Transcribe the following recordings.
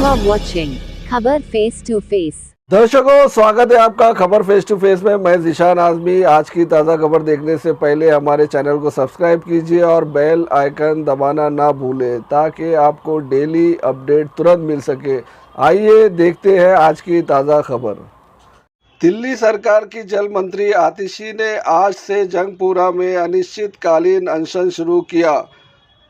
are watching खबर face to face. दर्शकों, स्वागत है आपका खबर फेस टू फेस में। मैं ज़ीशान आज़मी। आज की ताज़ा खबर देखने से पहले हमारे चैनल को सब्सक्राइब कीजिए और बेल आइकन दबाना ना भूलें ताकि आपको डेली अपडेट तुरंत मिल सके। आइए देखते हैं आज की ताज़ा खबर। दिल्ली सरकार की जल मंत्री आतिशी ने आज से जंगपुरा में अनिश्चितकालीन अनशन शुरू किया।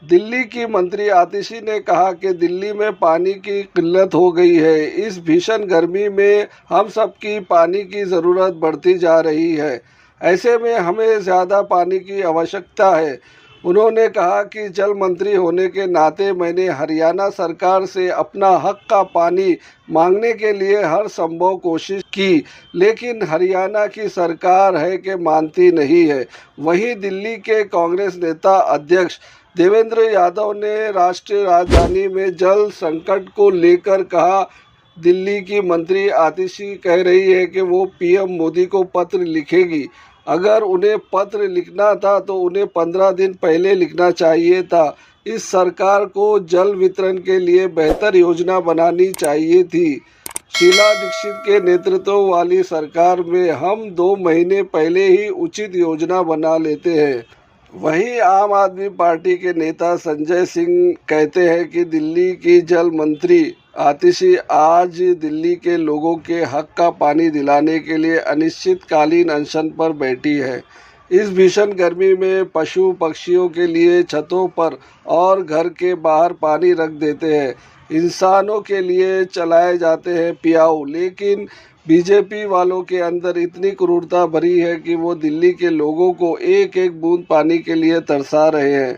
दिल्ली की मंत्री आतिशी ने कहा कि दिल्ली में पानी की किल्लत हो गई है। इस भीषण गर्मी में हम सबकी पानी की ज़रूरत बढ़ती जा रही है। ऐसे में हमें ज़्यादा पानी की आवश्यकता है। उन्होंने कहा कि जल मंत्री होने के नाते मैंने हरियाणा सरकार से अपना हक का पानी मांगने के लिए हर संभव कोशिश की, लेकिन हरियाणा की सरकार है कि मानती नहीं है। वहीं दिल्ली के कांग्रेस नेता अध्यक्ष देवेंद्र यादव ने राष्ट्रीय राजधानी में जल संकट को लेकर कहा, दिल्ली की मंत्री आतिशी कह रही है कि वो पीएम मोदी को पत्र लिखेगी। अगर उन्हें पत्र लिखना था तो उन्हें 15 दिन पहले लिखना चाहिए था। इस सरकार को जल वितरण के लिए बेहतर योजना बनानी चाहिए थी। शीला दीक्षित के नेतृत्व वाली सरकार में हम 2 महीने पहले ही उचित योजना बना लेते हैं। वहीं आम आदमी पार्टी के नेता संजय सिंह कहते हैं कि दिल्ली की जल मंत्री आतिशी आज दिल्ली के लोगों के हक का पानी दिलाने के लिए अनिश्चितकालीन अनशन पर बैठी है। इस भीषण गर्मी में पशु पक्षियों के लिए छतों पर और घर के बाहर पानी रख देते हैं। इंसानों के लिए चलाए जाते हैं पियाऊ, लेकिन बीजेपी वालों के अंदर इतनी क्रूरता भरी है कि वो दिल्ली के लोगों को एक एक बूंद पानी के लिए तरसा रहे हैं।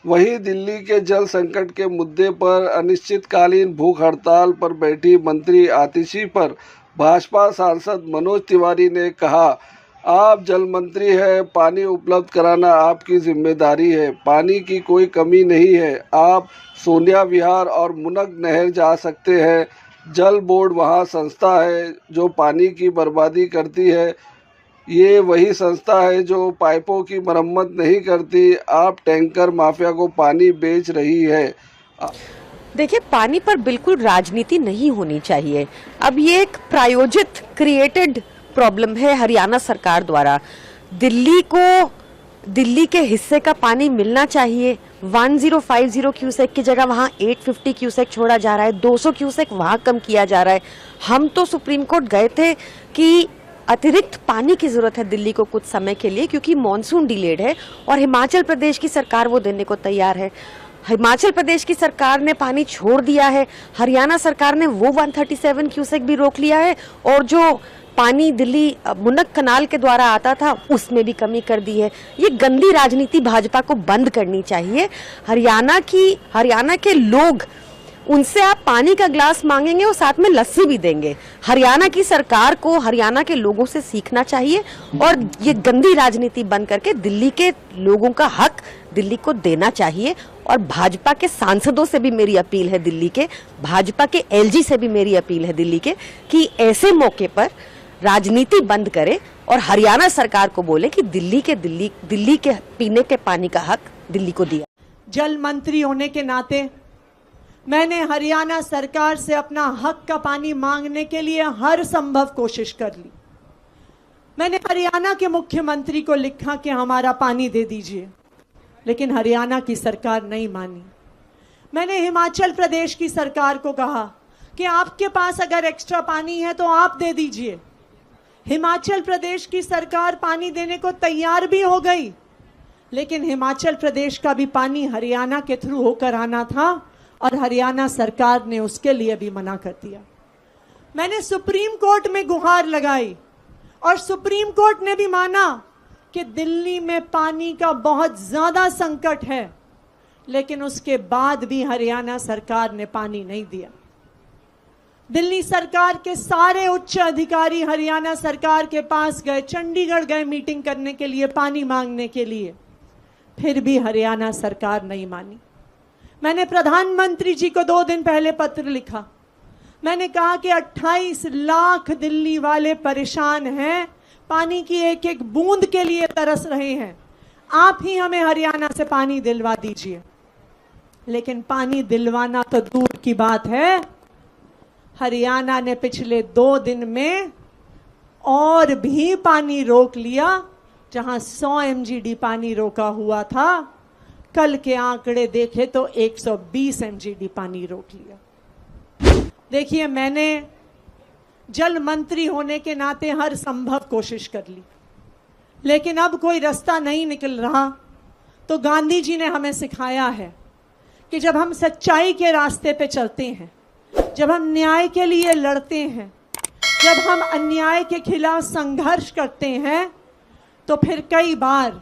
वहीं दिल्ली के जल संकट के मुद्दे पर अनिश्चितकालीन भूख हड़ताल पर बैठी मंत्री आतिशी पर भाजपा सांसद मनोज तिवारी ने कहा, आप जल मंत्री हैं, पानी उपलब्ध कराना आपकी जिम्मेदारी है। पानी की कोई कमी नहीं है। आप सोनिया विहार और मुनक नहर जा सकते हैं। जल बोर्ड वहाँ संस्था है जो पानी की बर्बादी करती है। ये वही संस्था है जो पाइपों की मरम्मत नहीं करती। आप टैंकर माफिया को पानी बेच रही है। देखिए, पानी पर बिल्कुल राजनीति नहीं होनी चाहिए। अब ये एक प्रायोजित क्रिएटेड प्रॉब्लम है हरियाणा सरकार द्वारा। दिल्ली के हिस्से का पानी मिलना चाहिए। 1050 क्यूसेक की जगह वहाँ 850 क्यूसेक छोड़ा जा रहा है। 200 क्यूसेक वहाँ कम किया जा रहा है। हम तो सुप्रीम कोर्ट गए थे कि अतिरिक्त पानी की जरूरत है दिल्ली को कुछ समय के लिए, क्योंकि मॉनसून डिलेड है और हिमाचल प्रदेश की सरकार वो देने को तैयार है। हिमाचल प्रदेश की सरकार ने पानी छोड़ दिया है। हरियाणा सरकार ने वो 137 क्यूसेक भी रोक लिया है और जो पानी दिल्ली मुनक कनाल के द्वारा आता था उसमें भी कमी कर दी है। ये गंदी राजनीति भाजपा को बंद करनी चाहिए। हरियाणा के लोग, उनसे आप पानी का ग्लास मांगेंगे और साथ में लस्सी भी देंगे। हरियाणा की सरकार को हरियाणा के लोगों से सीखना चाहिए और ये गंदी राजनीति बंद करके दिल्ली के लोगों का हक दिल्ली को देना चाहिए। और भाजपा के सांसदों से भी मेरी अपील है, दिल्ली के भाजपा के एलजी से भी मेरी अपील है दिल्ली के, कि ऐसे मौके पर राजनीति बंद करे और हरियाणा सरकार को बोले कि दिल्ली के पीने के पानी का हक दिल्ली को दिया। जल मंत्री होने के नाते मैंने हरियाणा सरकार से अपना हक का पानी मांगने के लिए हर संभव कोशिश कर ली। मैंने हरियाणा के मुख्यमंत्री को लिखा कि हमारा पानी दे दीजिए, लेकिन हरियाणा की सरकार नहीं मानी। मैंने हिमाचल प्रदेश की सरकार को कहा कि आपके पास अगर एक्स्ट्रा पानी है तो आप दे दीजिए। हिमाचल प्रदेश की सरकार पानी देने को तैयार भी हो गई, लेकिन हिमाचल प्रदेश का भी पानी हरियाणा के थ्रू होकर आना था और हरियाणा सरकार ने उसके लिए भी मना कर दिया। मैंने सुप्रीम कोर्ट में गुहार लगाई और सुप्रीम कोर्ट ने भी माना कि दिल्ली में पानी का बहुत ज्यादा संकट है, लेकिन उसके बाद भी हरियाणा सरकार ने पानी नहीं दिया। दिल्ली सरकार के सारे उच्च अधिकारी हरियाणा सरकार के पास गए, चंडीगढ़ गए मीटिंग करने के लिए, पानी मांगने के लिए, फिर भी हरियाणा सरकार नहीं मानी। मैंने प्रधानमंत्री जी को 2 दिन पहले पत्र लिखा। मैंने कहा कि 28 लाख दिल्ली वाले परेशान हैं, पानी की एक एक बूंद के लिए तरस रहे हैं। आप ही हमें हरियाणा से पानी दिलवा दीजिए। लेकिन पानी दिलवाना तो दूर की बात है, हरियाणा ने पिछले 2 दिन में और भी पानी रोक लिया। जहां 100 MGD पानी रोका हुआ था, कल के आंकड़े देखे तो 120 MGD पानी रोक लिया। देखिए, मैंने जल मंत्री होने के नाते हर संभव कोशिश कर ली, लेकिन अब कोई रास्ता नहीं निकल रहा। तो गांधी जी ने हमें सिखाया है कि जब हम सच्चाई के रास्ते पे चलते हैं, जब हम न्याय के लिए लड़ते हैं, जब हम अन्याय के खिलाफ संघर्ष करते हैं, तो फिर कई बार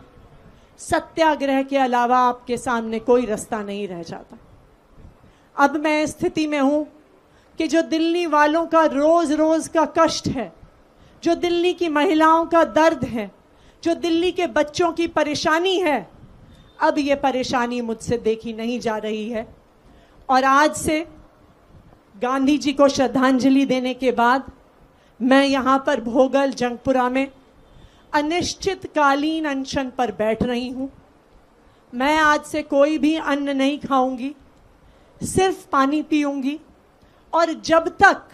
सत्याग्रह के अलावा आपके सामने कोई रास्ता नहीं रह जाता। अब मैं स्थिति में हूं कि जो दिल्ली वालों का रोज रोज का कष्ट है, जो दिल्ली की महिलाओं का दर्द है, जो दिल्ली के बच्चों की परेशानी है, अब ये परेशानी मुझसे देखी नहीं जा रही है। और आज से गांधी जी को श्रद्धांजलि देने के बाद मैं यहाँ पर भोगल जंगपुरा में अनिश्चितकालीन अनशन पर बैठ रही हूँ। मैं आज से कोई भी अन्न नहीं खाऊंगी, सिर्फ पानी पीऊंगी। और जब तक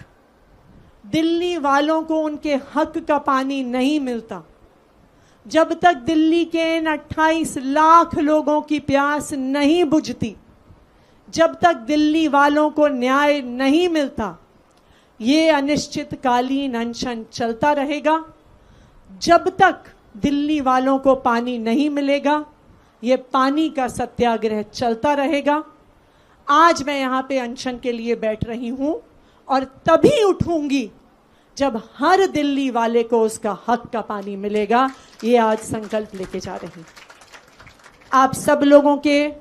दिल्ली वालों को उनके हक का पानी नहीं मिलता, जब तक दिल्ली के इन 28 लाख लोगों की प्यास नहीं बुझती, जब तक दिल्ली वालों को न्याय नहीं मिलता, ये अनिश्चितकालीन अनशन चलता रहेगा। जब तक दिल्ली वालों को पानी नहीं मिलेगा, ये पानी का सत्याग्रह चलता रहेगा। आज मैं यहाँ पे अनशन के लिए बैठ रही हूँ और तभी उठूंगी जब हर दिल्ली वाले को उसका हक का पानी मिलेगा। ये आज संकल्प लेके जा रही हूं। आप सब लोगों के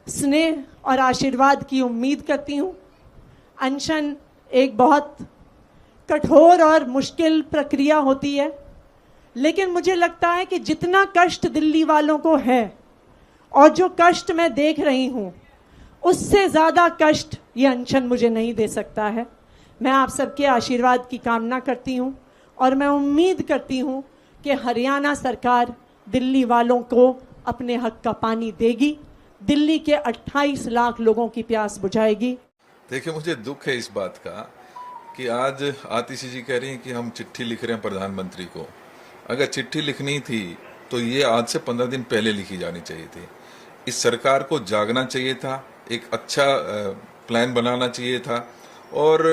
स्नेह और आशीर्वाद की उम्मीद करती हूं। अनशन एक बहुत कठोर और मुश्किल प्रक्रिया होती है, लेकिन मुझे लगता है कि जितना कष्ट दिल्ली वालों को है और जो कष्ट मैं देख रही हूं, उससे ज़्यादा कष्ट ये अनशन मुझे नहीं दे सकता है। मैं आप सबके आशीर्वाद की कामना करती हूं और मैं उम्मीद करती हूं कि हरियाणा सरकार दिल्ली वालों को अपने हक का पानी देगी, दिल्ली के 28 लाख लोगों की प्यास बुझाएगी। देखिए, मुझे दुख है इस बात का कि आज आतिशी जी कह रही हैं कि हम चिट्ठी लिख रहे हैं प्रधानमंत्री को। अगर चिट्ठी लिखनी थी तो ये आज से 15 दिन पहले लिखी जानी चाहिए थी। इस सरकार को जागना चाहिए था, एक अच्छा प्लान बनाना चाहिए था और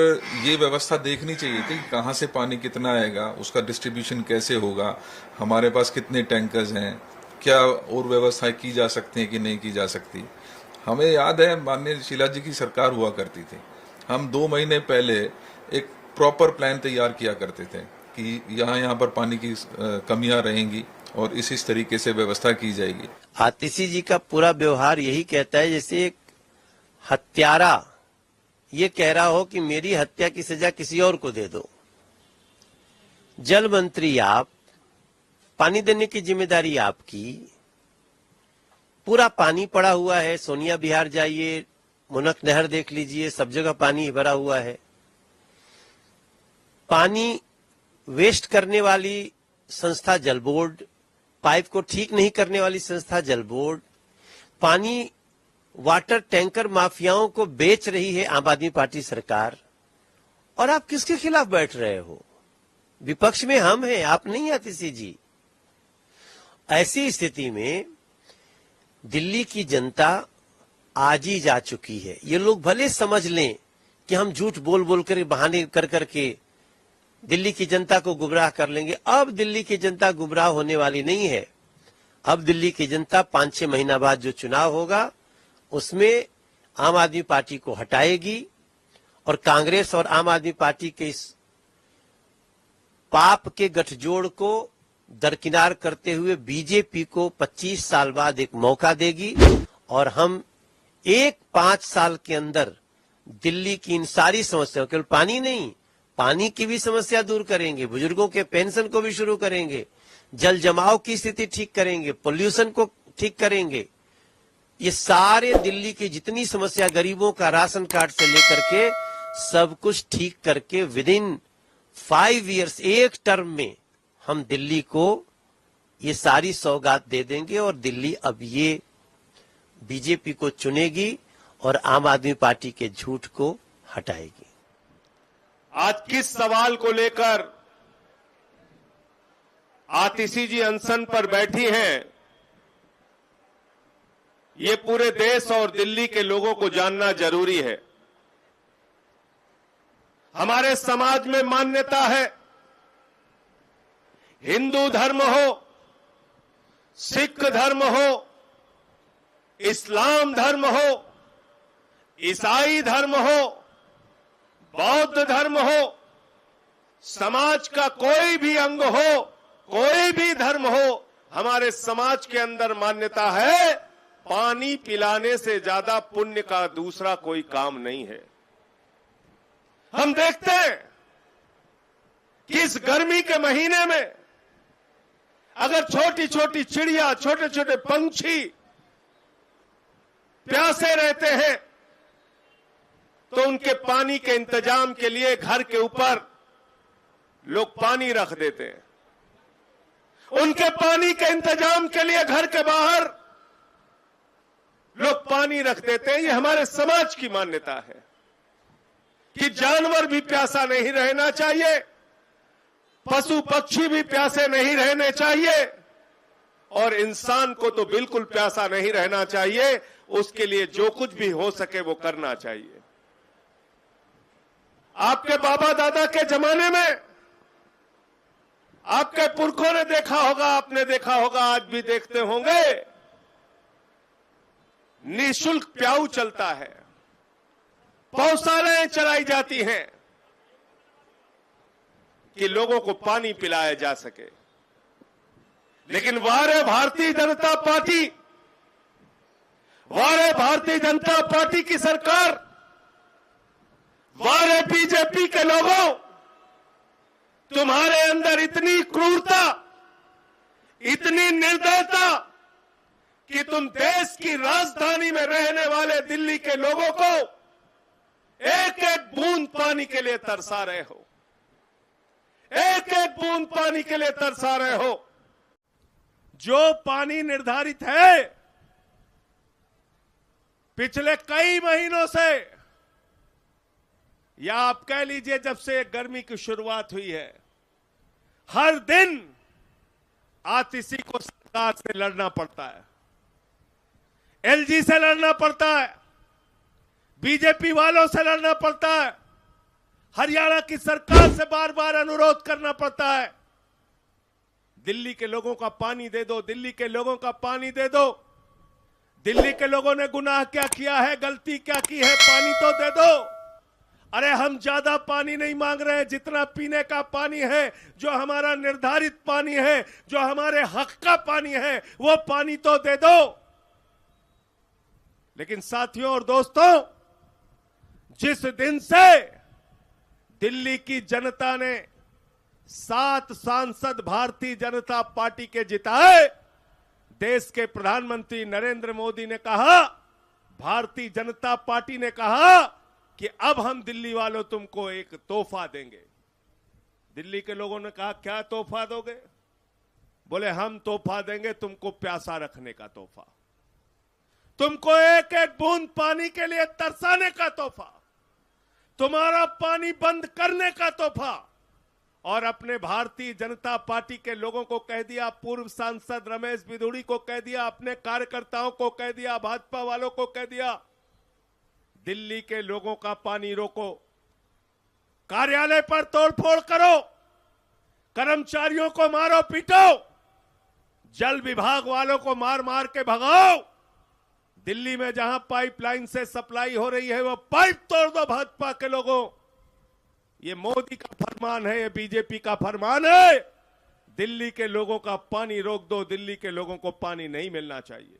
ये व्यवस्था देखनी चाहिए थी कि कहाँ से पानी कितना आएगा, उसका डिस्ट्रीब्यूशन कैसे होगा, हमारे पास कितने टैंकर्स हैं, क्या और व्यवस्थाएं की जा सकती हैं कि नहीं की जा सकती। हमें याद है माननीय शीला जी की सरकार हुआ करती थी, हम 2 महीने पहले एक प्रॉपर प्लान तैयार किया करते थे कि यहाँ पर पानी की कमियां रहेंगी और इस तरीके से व्यवस्था की जाएगी। आतिशी जी का पूरा व्यवहार यही कहता है जैसे एक हत्यारा ये कह रहा हो कि मेरी हत्या की सजा किसी और को दे दो। जल मंत्री आप, पानी देने की जिम्मेदारी आपकी। पूरा पानी पड़ा हुआ है, सोनिया विहार जाइए, मुनक नहर देख लीजिए, सब जगह पानी भरा हुआ है। पानी वेस्ट करने वाली संस्था जल बोर्ड, पाइप को ठीक नहीं करने वाली संस्था जल बोर्ड, पानी वाटर टैंकर माफियाओं को बेच रही है आम आदमी पार्टी सरकार। और आप किसके खिलाफ बैठ रहे हो? विपक्ष में हम हैं, आप नहीं आतिशी जी। ऐसी स्थिति में दिल्ली की जनता आज ही जा चुकी है। ये लोग भले समझ लें कि हम झूठ बोल बोल कर बहाने कर करके दिल्ली की जनता को गुमराह कर लेंगे। अब दिल्ली की जनता गुमराह होने वाली नहीं है। अब दिल्ली की जनता 5-6 महीना बाद जो चुनाव होगा उसमें आम आदमी पार्टी को हटाएगी और कांग्रेस और आम आदमी पार्टी के इस पाप के गठजोड़ को दरकिनार करते हुए बीजेपी को 25 साल बाद एक मौका देगी और हम 5 साल के अंदर दिल्ली की इन सारी समस्याओं, केवल पानी नहीं, पानी की भी समस्या दूर करेंगे, बुजुर्गों के पेंशन को भी शुरू करेंगे, जल जमाव की स्थिति ठीक करेंगे, पोल्यूशन को ठीक करेंगे। ये सारे दिल्ली की जितनी समस्या, गरीबों का राशन कार्ड से लेकर के सब कुछ ठीक करके विद इन 5 इयर्स, एक टर्म में हम दिल्ली को ये सारी सौगात दे देंगे और दिल्ली अब ये बीजेपी को चुनेगी और आम आदमी पार्टी के झूठ को हटाएगी। आज किस सवाल को लेकर आतिशी जी अनशन पर बैठी हैं, ये पूरे देश और दिल्ली के लोगों को जानना जरूरी है। हमारे समाज में मान्यता है, हिंदू धर्म हो, सिख धर्म हो, इस्लाम धर्म हो, ईसाई धर्म हो, बौद्ध धर्म हो, समाज का कोई भी अंग हो, कोई भी धर्म हो, हमारे समाज के अंदर मान्यता है, पानी पिलाने से ज्यादा पुण्य का दूसरा कोई काम नहीं है। हम देखते हैं कि इस गर्मी के महीने में अगर छोटी छोटी चिड़िया, छोटे छोटे पंछी प्यासे रहते हैं तो उनके पानी के इंतजाम के लिए घर के ऊपर लोग पानी रख देते हैं। उनके पानी के इंतजाम के लिए घर के बाहर लोग पानी रख देते हैं। ये हमारे समाज की मान्यता है कि जानवर भी प्यासा नहीं रहना चाहिए, पशु पक्षी भी प्यासे नहीं रहने चाहिए और इंसान को तो बिल्कुल प्यासा नहीं रहना चाहिए। उसके लिए जो कुछ भी हो सके वो करना चाहिए। आपके बाबा दादा के जमाने में आपके पुरखों ने देखा होगा, आपने देखा होगा, आज भी देखते होंगे, निःशुल्क प्याऊ चलता है, पौशालाएं चलाई जाती हैं कि लोगों को पानी पिलाया जा सके। लेकिन वारे भारतीय जनता पार्टी, वारे भारतीय जनता पार्टी की सरकार, वारे बीजेपी के लोगों, तुम्हारे अंदर इतनी क्रूरता, इतनी निर्दयता कि तुम देश की राजधानी में रहने वाले दिल्ली के लोगों को एक एक बूंद पानी के लिए तरसा रहे हो, एक एक बूंद पानी के लिए तरसा रहे हो। जो पानी निर्धारित है पिछले कई महीनों से, या आप कह लीजिए जब से गर्मी की शुरुआत हुई है, हर दिन आतिशी को सरकार से लड़ना पड़ता है, एलजी से लड़ना पड़ता है, बीजेपी वालों से लड़ना पड़ता है, हरियाणा की सरकार से बार बार अनुरोध करना पड़ता है, दिल्ली के लोगों का पानी दे दो, दिल्ली के लोगों का पानी दे दो। दिल्ली के लोगों ने गुनाह क्या किया है, गलती क्या की है, पानी तो दे दो। अरे हम ज्यादा पानी नहीं मांग रहे हैं, जितना पीने का पानी है, जो हमारा निर्धारित पानी है, जो हमारे हक का पानी है, वो पानी तो दे दो। लेकिन साथियों और दोस्तों, जिस दिन से दिल्ली की जनता ने 7 सांसद भारतीय जनता पार्टी के जिताए, देश के प्रधानमंत्री नरेंद्र मोदी ने कहा, भारतीय जनता पार्टी ने कहा कि अब हम दिल्ली वालों तुमको एक तोहफा देंगे। दिल्ली के लोगों ने कहा क्या तोहफा दोगे? बोले हम तोहफा देंगे तुमको प्यासा रखने का तोहफा, तुमको एक एक बूंद पानी के लिए तरसाने का तोहफा, तुम्हारा पानी बंद करने का तोहफा। और अपने भारतीय जनता पार्टी के लोगों को कह दिया, पूर्व सांसद रमेश बिधूड़ी को कह दिया, अपने कार्यकर्ताओं को कह दिया, भाजपा वालों को कह दिया, दिल्ली के लोगों का पानी रोको, कार्यालय पर तोड़फोड़ करो, कर्मचारियों को मारो पीटो, जल विभाग वालों को मार मार के भगाओ, दिल्ली में जहां पाइपलाइन से सप्लाई हो रही है वो पाइप तोड़ दो भाजपा के लोगों। ये मोदी का फरमान है, ये बीजेपी का फरमान है। दिल्ली के लोगों का पानी रोक दो, दिल्ली के लोगों को पानी नहीं मिलना चाहिए।